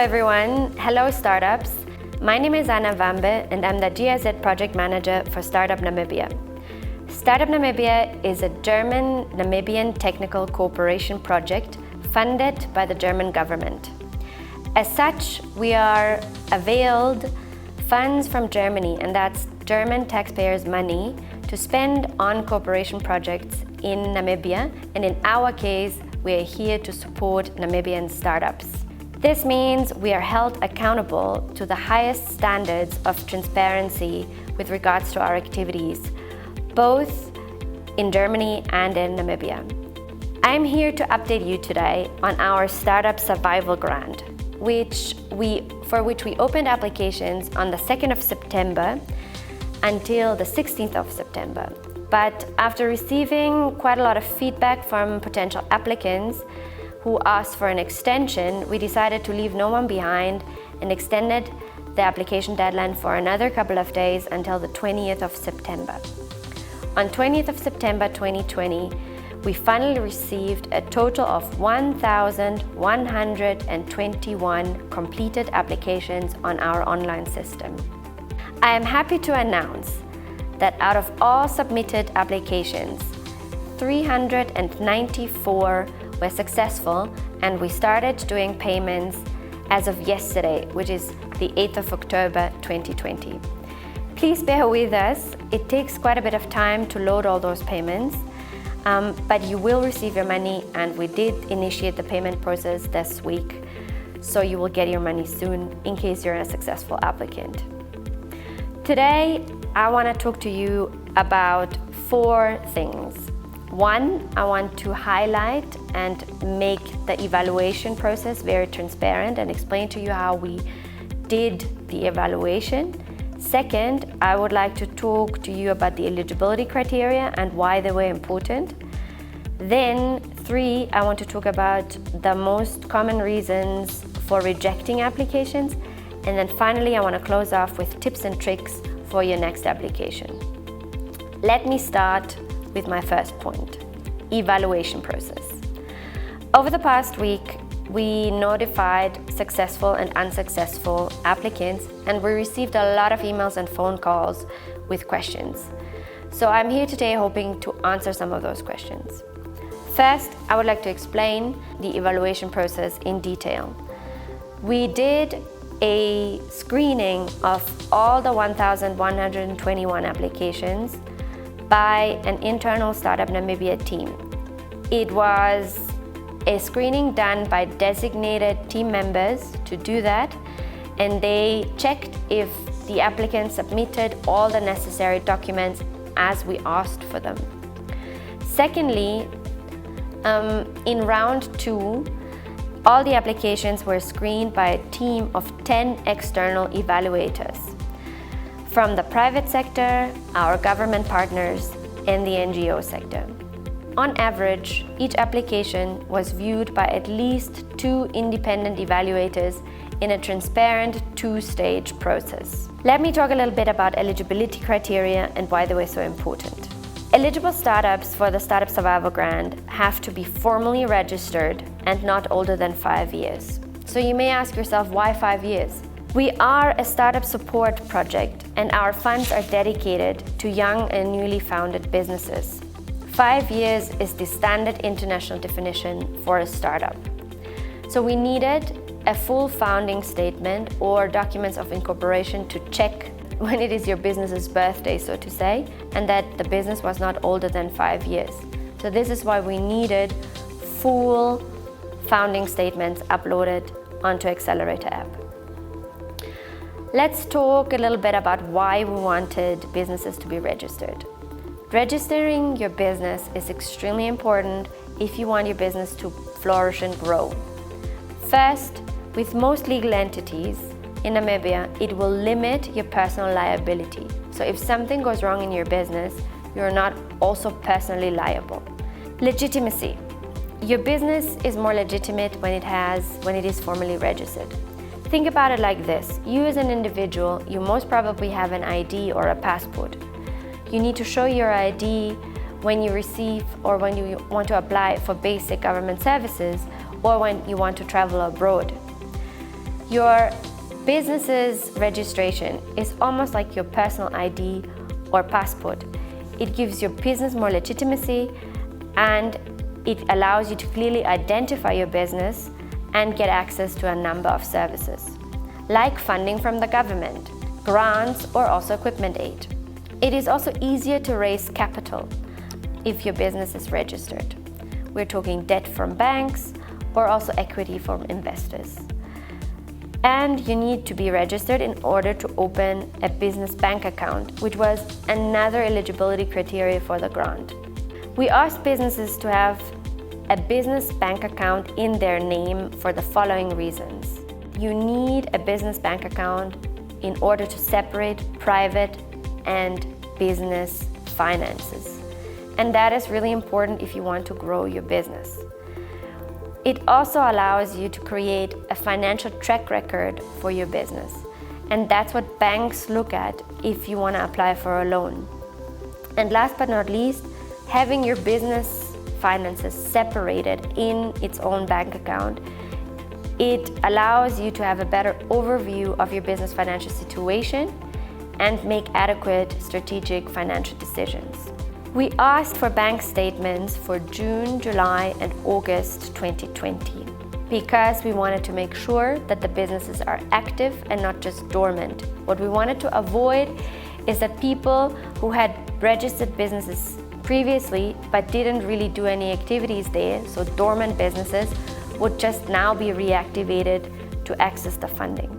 everyone. Hello startups. My name is Vambe and I'm the GIZ project manager for StartUp Namibia. StartUp Namibia is a German-Namibian technical cooperation project funded by the German government. As such, we are availed funds from Germany, and that's German taxpayers' money, to spend on cooperation projects in Namibia, and in our case, we are here to support Namibian startups. This means we are held accountable to the highest standards of transparency with regards to our activities, both in Germany and in Namibia. I'm here to update you today on our Startup Survival Grant, for which we opened applications on the 2nd of September until the 16th of September. But after receiving quite a lot of feedback from potential applicants who asked for an extension, we decided to leave no one behind and extended the application deadline for another couple of days until the 20th of September. On 20th of September 2020, we finally received a total of 1,121 completed applications on our online system. I am happy to announce that out of all submitted applications, 394 were successful, and we started doing payments as of yesterday, which is the 8th of October 2020. Please bear with us. It takes quite a bit of time to load all those payments, but you will receive your money, and we did initiate the payment process this week, so you will get your money soon in case you're a successful applicant. Today, I want to talk to you about 4 things. 1, I want to highlight and make the evaluation process very transparent and explain to you how we did the evaluation. 2nd, I would like to talk to you about the eligibility criteria and why they were important. Then 3, I want to talk about the most common reasons for rejecting applications. And then finally, I want to close off with tips and tricks for your next application. Let me start with my first point, evaluation process. Over the past week, we notified successful and unsuccessful applicants, and we received a lot of emails and phone calls with questions. So I'm here today hoping to answer some of those questions. First, I would like to explain the evaluation process in detail. We did a screening of all the 1,121 applications by an internal Startup Namibia team. It was a screening done by designated team members to do that, and they checked if the applicants submitted all the necessary documents as we asked for them. Secondly, in round 2, all the applications were screened by a team of 10 external evaluators from the private sector, our government partners, and the NGO sector. On average, each application was viewed by at least 2 independent evaluators in a transparent 2-stage process. Let me talk a little bit about eligibility criteria and why they were so important. Eligible startups for the Startup Survival Grant have to be formally registered and not older than 5 years. So you may ask yourself, why 5 years? We are a startup support project, and our funds are dedicated to young and newly founded businesses. 5 years is the standard international definition for a startup. So we needed a full founding statement or documents of incorporation to check when it is your business's birthday, so to say, and that the business was not older than 5 years. So this is why we needed full founding statements uploaded onto Accelerator app. Let's talk a little bit about why we wanted businesses to be registered. Registering your business is extremely important if you want your business to flourish and grow. First, with most legal entities in Namibia, it will limit your personal liability. So if something goes wrong in your business, you're not also personally liable. Legitimacy. Your business is more legitimate when it is formally registered. Think about it like this. You as an individual, you most probably have an ID or a passport. You need to show your ID when you receive or when you want to apply for basic government services or when you want to travel abroad. Your business's registration is almost like your personal ID or passport. It gives your business more legitimacy and it allows you to clearly identify your business and get access to a number of services, like funding from the government, grants, or also equipment aid. It is also easier to raise capital if your business is registered. We're talking debt from banks or also equity from investors. And you need to be registered in order to open a business bank account, which was another eligibility criteria for the grant. We asked businesses to have a business bank account in their name for the following reasons. You need a business bank account in order to separate private and business finances. And that is really important if you want to grow your business. It also allows you to create a financial track record for your business. And that's what banks look at if you want to apply for a loan. And last but not least, having your business finances separated in its own bank account, it allows you to have a better overview of your business financial situation and make adequate strategic financial decisions. We asked for bank statements for June, July, and August 2020 because we wanted to make sure that the businesses are active and not just dormant. What we wanted to avoid is that people who had registered businesses previously but didn't really do any activities there, so dormant businesses, would just now be reactivated to access the funding.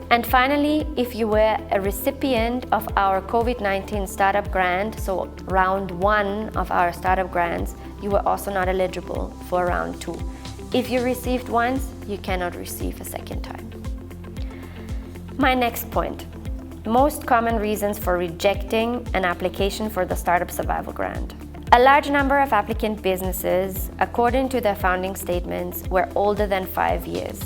And finally, if you were a recipient of our COVID-19 startup grant, so round 1 of our startup grants, you were also not eligible for round 2. If you received once, you cannot receive a second time. My next point, most common reasons for rejecting an application for the Startup Survival Grant. A large number of applicant businesses, according to their founding statements, were older than 5 years.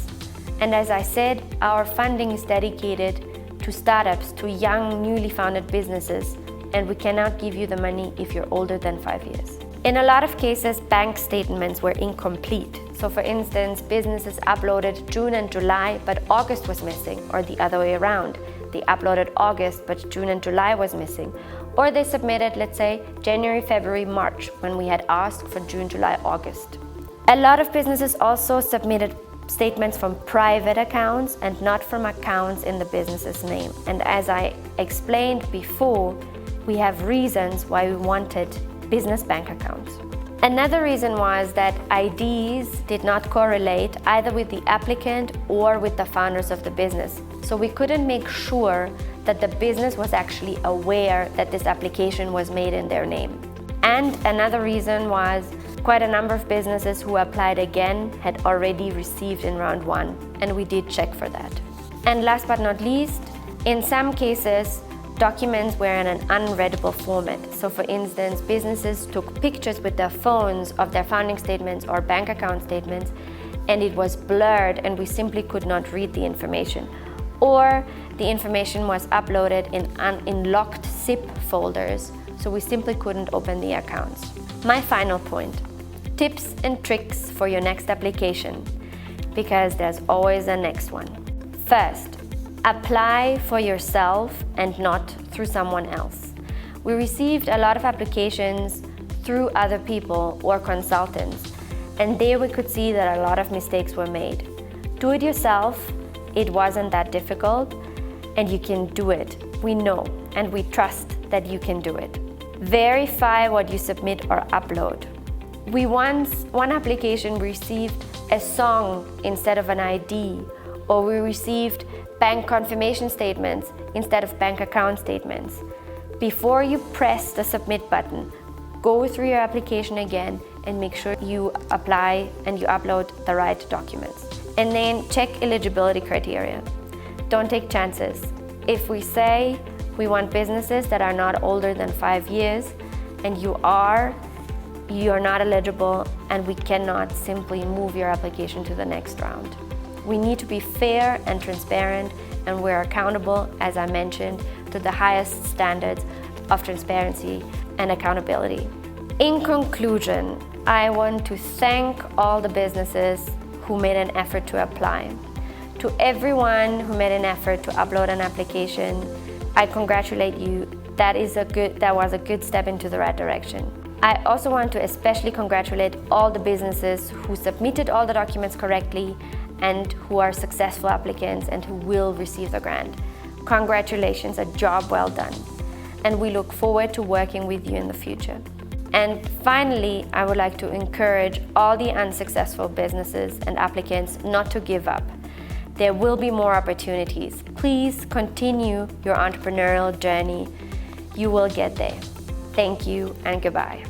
And as I said, our funding is dedicated to startups, to young, newly founded businesses, and we cannot give you the money if you're older than 5 years. In a lot of cases, bank statements were incomplete. So for instance, businesses uploaded June and July, but August was missing, or the other way around. They uploaded August, but June and July was missing. Or they submitted, let's say, January, February, March, when we had asked for June, July, August. A lot of businesses also submitted statements from private accounts and not from accounts in the business's name. And as I explained before, we have reasons why we wanted business bank accounts. Another reason was that IDs did not correlate either with the applicant or with the founders of the business. So we couldn't make sure that the business was actually aware that this application was made in their name. And another reason was quite a number of businesses who applied again had already received in round 1, and we did check for that. And last but not least, in some cases, documents were in an unreadable format. So for instance, businesses took pictures with their phones of their founding statements or bank account statements, and it was blurred and we simply could not read the information. Or the information was uploaded in locked zip folders, so we simply couldn't open the accounts. My final point, tips and tricks for your next application, because there's always a next one. First, apply for yourself and not through someone else. We received a lot of applications through other people or consultants, and there we could see that a lot of mistakes were made. Do it yourself. It wasn't that difficult, and you can do it. We know, and we trust that you can do it. Verify what you submit or upload. One application received a song instead of an ID, or we received bank confirmation statements instead of bank account statements. Before you press the submit button, go through your application again and make sure you apply and you upload the right documents. And then check eligibility criteria. Don't take chances. If we say we want businesses that are not older than 5 years and you are not eligible, and we cannot simply move your application to the next round. We need to be fair and transparent, and we're accountable, as I mentioned, to the highest standards of transparency and accountability. In conclusion, I want to thank all the businesses who made an effort to apply. To everyone who made an effort to upload an application, I congratulate you. That was a good step into the right direction. I also want to especially congratulate all the businesses who submitted all the documents correctly and who are successful applicants and who will receive the grant. Congratulations, a job well done. And we look forward to working with you in the future. And finally, I would like to encourage all the unsuccessful businesses and applicants not to give up. There will be more opportunities. Please continue your entrepreneurial journey. You will get there. Thank you and goodbye.